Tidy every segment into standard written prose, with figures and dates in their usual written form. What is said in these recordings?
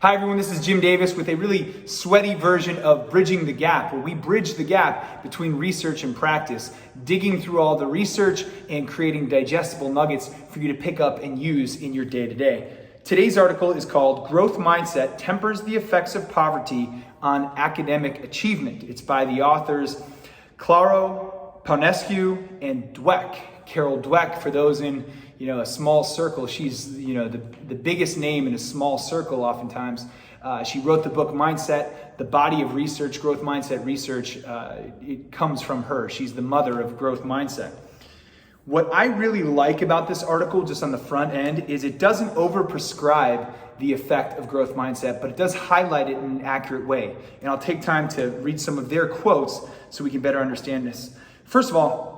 Hi everyone, this is Jim Davis with a really sweaty version of Bridging the Gap, where we bridge the gap between research and practice, digging through all the research and creating digestible nuggets for you to pick up and use in your day-to-day. Today's article is called Growth Mindset Tempers the Effects of Poverty on Academic Achievement. It's by the authors Claro, Paunescu, and Dweck. Carol Dweck, for those in a small circle, she's the biggest name in a small circle oftentimes. She wrote the book Mindset, the body of research, growth mindset research. It comes from her. She's the mother of growth mindset. What I really like about this article, just on the front end, is it doesn't overprescribe the effect of growth mindset, but it does highlight it in an accurate way. And I'll take time to read some of their quotes so we can better understand this. First of all,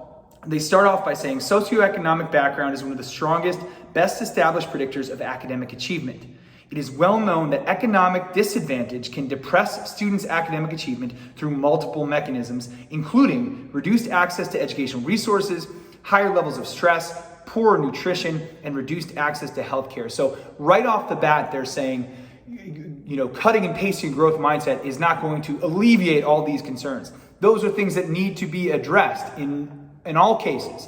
they start off by saying socioeconomic background is one of the strongest, best established predictors of academic achievement. It is well known that economic disadvantage can depress students' academic achievement through multiple mechanisms, including reduced access to educational resources, higher levels of stress, poor nutrition, and reduced access to healthcare. So right off the bat, they're saying, cutting and pasting growth mindset is not going to alleviate all these concerns. Those are things that need to be addressed in all cases.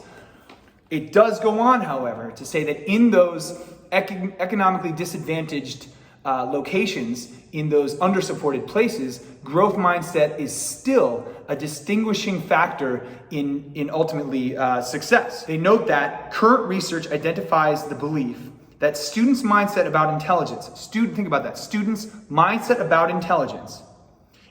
It does go on, however, to say that in those economically disadvantaged locations, in those undersupported places, growth mindset is still a distinguishing factor in ultimately success. They note that current research identifies the belief that students' mindset about intelligence, think about that, students' mindset about intelligence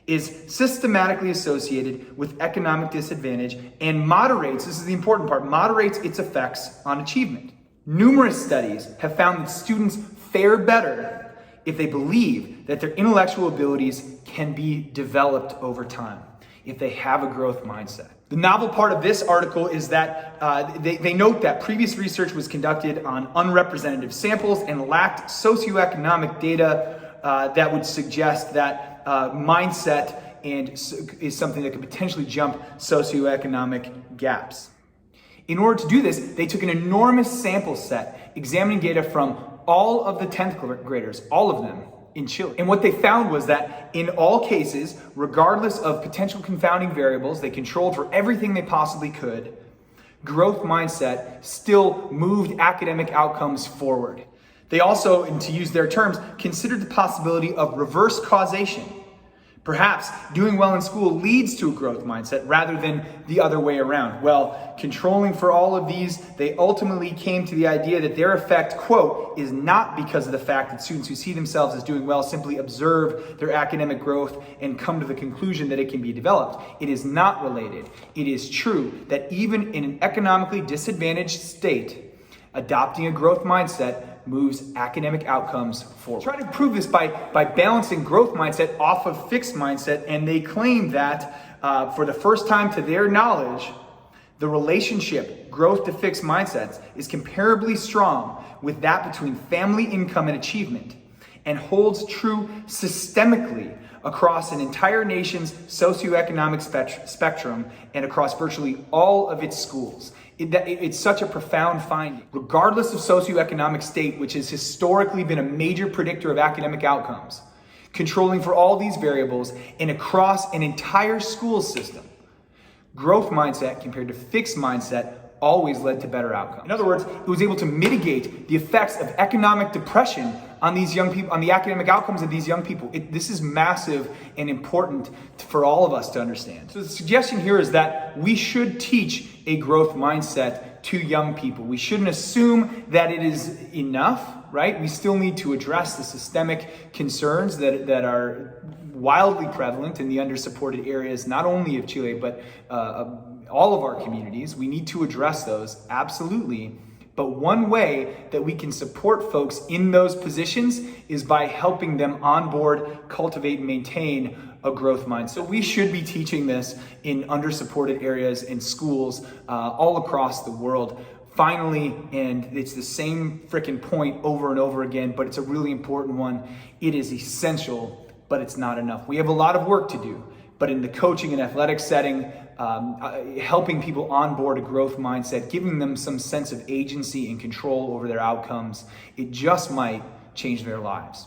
is systematically associated with economic disadvantage and moderates, this is the important part, moderates its effects on achievement. Numerous studies have found that students fare better if they believe that their intellectual abilities can be developed over time, if they have a growth mindset. The novel part of this article is that they note that previous research was conducted on unrepresentative samples and lacked socioeconomic data that would suggest that mindset is something that could potentially jump socioeconomic gaps. In order to do this, they took an enormous sample set, examining data from all of the 10th graders, all of them in Chile. And what they found was that in all cases, regardless of potential confounding variables, they controlled for everything they possibly could, growth mindset still moved academic outcomes forward. They also, and to use their terms, considered the possibility of reverse causation. Perhaps doing well in school leads to a growth mindset rather than the other way around. Well, controlling for all of these, they ultimately came to the idea that their effect, quote, is not because of the fact that students who see themselves as doing well simply observe their academic growth and come to the conclusion that it can be developed. It is not related. It is true that even in an economically disadvantaged state, adopting a growth mindset moves academic outcomes forward. Try to prove this by balancing growth mindset off of fixed mindset, and they claim that for the first time to their knowledge, the relationship growth to fixed mindsets is comparably strong with that between family income and achievement, and holds true systemically across an entire nation's socioeconomic spectrum and across virtually all of its schools. It's such a profound finding. Regardless of socioeconomic state, which has historically been a major predictor of academic outcomes, controlling for all these variables and across an entire school system, growth mindset compared to fixed mindset always led to better outcomes. In other words, it was able to mitigate the effects of economic depression on these young people, on the academic outcomes of these young people. This is massive and important for all of us to understand. So the suggestion here is that we should teach a growth mindset to young people. We shouldn't assume that it is enough, right? We still need to address the systemic concerns that are wildly prevalent in the undersupported areas, not only of Chile, but all of our communities. We need to address those, absolutely. But one way that we can support folks in those positions is by helping them onboard, cultivate, and maintain a growth mindset. So we should be teaching this in undersupported areas in schools all across the world. Finally, and it's the same freaking point over and over again, but it's a really important one, it is essential, but it's not enough. We have a lot of work to do, but in the coaching and athletics setting, helping people onboard a growth mindset, giving them some sense of agency and control over their outcomes, it just might change their lives.